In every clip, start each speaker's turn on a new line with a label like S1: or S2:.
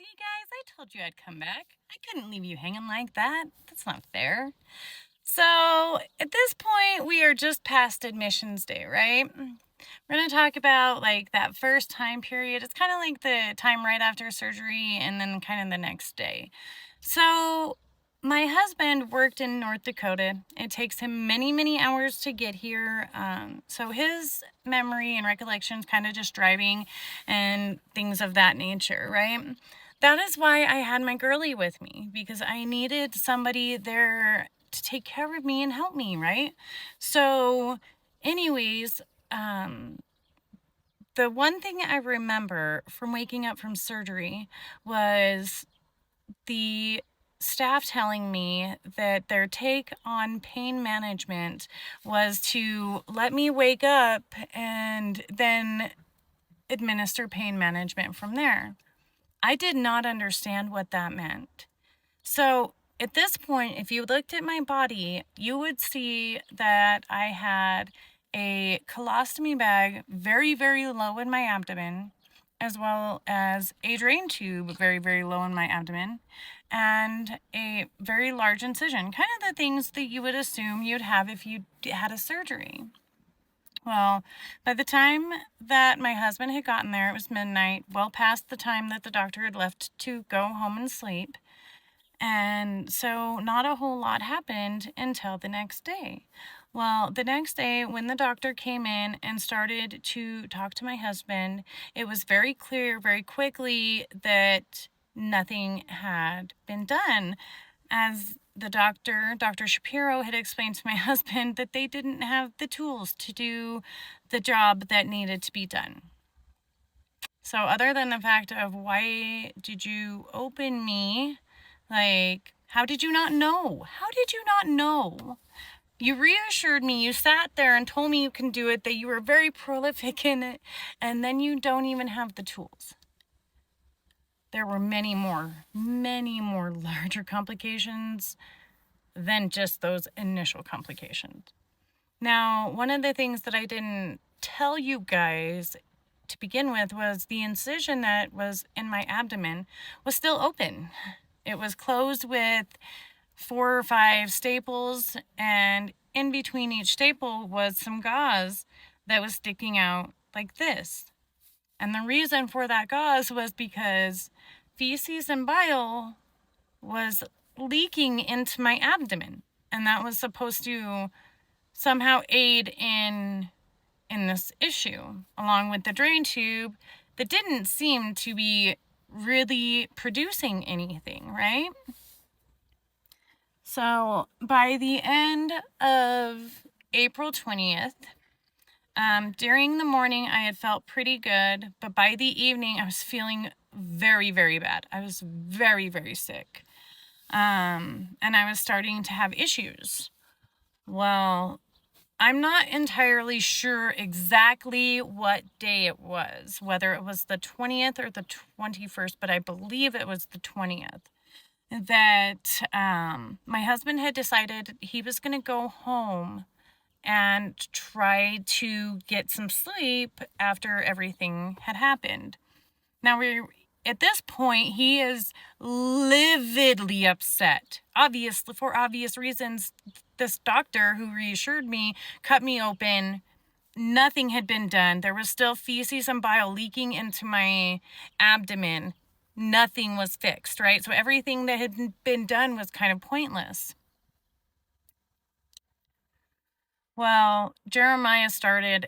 S1: See, guys, I told you I'd come back. I couldn't leave you hanging like that. That's not fair. So, at this point, we are just past admissions day, right? We're going to talk about like that first time period. It's kind of like the time right after surgery and then kind of the next day. So, my husband worked in North Dakota. It takes him many, many hours to get here. So, his memory and recollections kind of just driving and things of that nature, right? That is why I had my girlie with me, because I needed somebody there to take care of me and help me, right? So, anyways, the one thing I remember from waking up from surgery was the staff telling me that their take on pain management was to let me wake up and then administer pain management from there. I did not understand what that meant. So at this point, if you looked at my body, you would see that I had a colostomy bag very, very low in my abdomen, as well as a drain tube very, very low in my abdomen, and a very large incision, kind of the things that you would assume you'd have if you had a surgery. Well, by the time that my husband had gotten there, it was midnight, well past the time that the doctor had left to go home and sleep. And so not a whole lot happened until the next day. Well, the next day when the doctor came in and started to talk to my husband, it was very clear very quickly that nothing had been done. As the Dr. Shapiro, had explained to my husband that they didn't have the tools to do the job that needed to be done. So other than the fact of why did you open me? Like, how did you not know? How did you not know? You reassured me, you sat there and told me you can do it, that you were very prolific in it, and then you don't even have the tools. There were many more larger complications than just those initial complications. Now, one of the things that I didn't tell you guys to begin with was the incision that was in my abdomen was still open. It was closed with 4 or 5 staples, and in between each staple was some gauze that was sticking out like this. And the reason for that gauze was because feces and bile was leaking into my abdomen, and that was supposed to somehow aid in this issue, along with the drain tube that didn't seem to be really producing anything, right? So by the end of April 20th, during the morning I had felt pretty good, but by the evening I was feeling very, very bad. I was very, very sick. And I was starting to have issues. Well, I'm not entirely sure exactly what day it was, whether it was the 20th or the 21st, but I believe it was the 20th, that my husband had decided he was going to go home and try to get some sleep after everything had happened. Now, at this point, he is lividly upset. Obviously, for obvious reasons. This doctor who reassured me cut me open. Nothing had been done. There was still feces and bile leaking into my abdomen. Nothing was fixed, right? So everything that had been done was kind of pointless. Well, Jeremiah started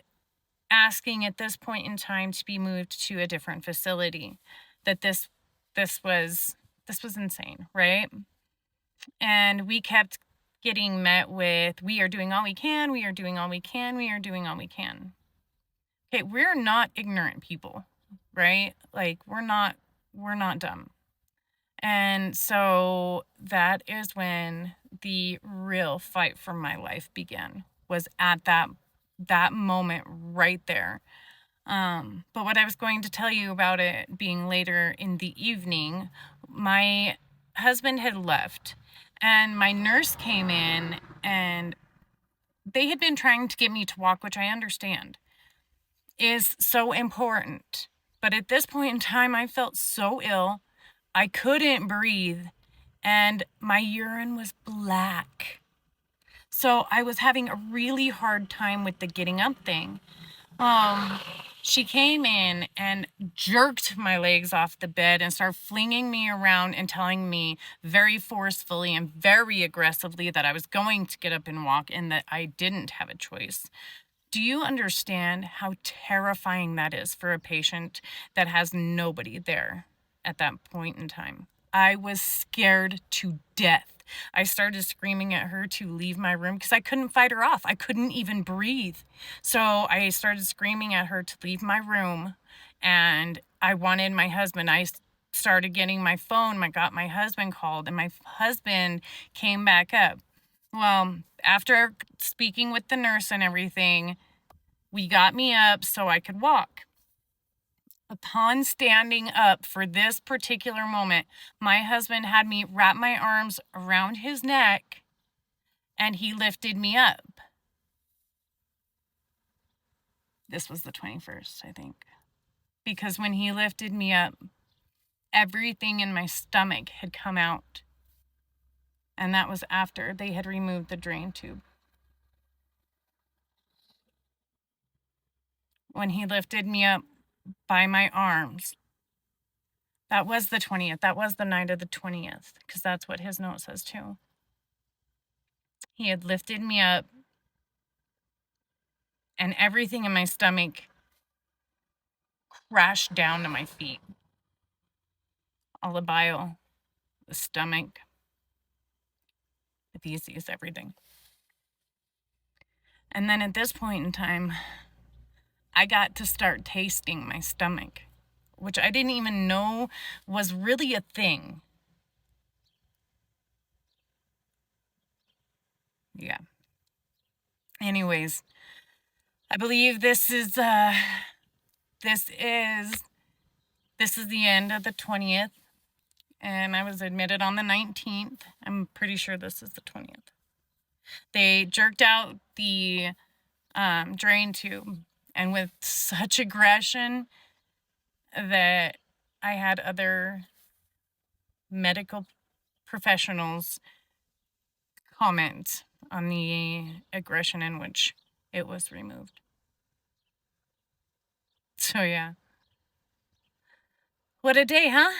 S1: asking at this point in time to be moved to a different facility. That this was insane, right? And we kept getting met with, we are doing all we can, we are doing all we can, we are doing all we can. Okay, we're not ignorant people, right? Like, we're not dumb. And so that is when the real fight for my life began, was at that moment right there. But what I was going to tell you about it being later in the evening, my husband had left and my nurse came in, and they had been trying to get me to walk, which I understand is so important. But at this point in time, I felt so ill. I couldn't breathe, and my urine was black. So I was having a really hard time with the getting up thing. Um, she came in and jerked my legs off the bed and started flinging me around and telling me very forcefully and very aggressively that I was going to get up and walk and that I didn't have a choice. Do you understand how terrifying that is for a patient that has nobody there at that point in time? I was scared to death. I started screaming at her to leave my room because I couldn't fight her off. I couldn't even breathe. So I started screaming at her to leave my room, and I wanted my husband. I started getting my phone. I got my husband called, and my husband came back up. Well, after speaking with the nurse and everything, we got me up so I could walk. Upon standing up for this particular moment, my husband had me wrap my arms around his neck and he lifted me up. This was the 21st, I think. Because when he lifted me up, everything in my stomach had come out. And that was after they had removed the drain tube. When he lifted me up by my arms, that was the 20th. That was the night of the 20th, because that's what his note says too. He had lifted me up, and everything in my stomach crashed down to my feet. All the bile, the stomach, the feces, everything. And then at this point in time, I got to start tasting my stomach, which I didn't even know was really a thing. Yeah. Anyways, I believe this is the end of the 20th, and I was admitted on the 19th. I'm pretty sure this is the 20th. They jerked out the drain tube, and with such aggression that I had other medical professionals comment on the aggression in which it was removed. So yeah. What a day, huh?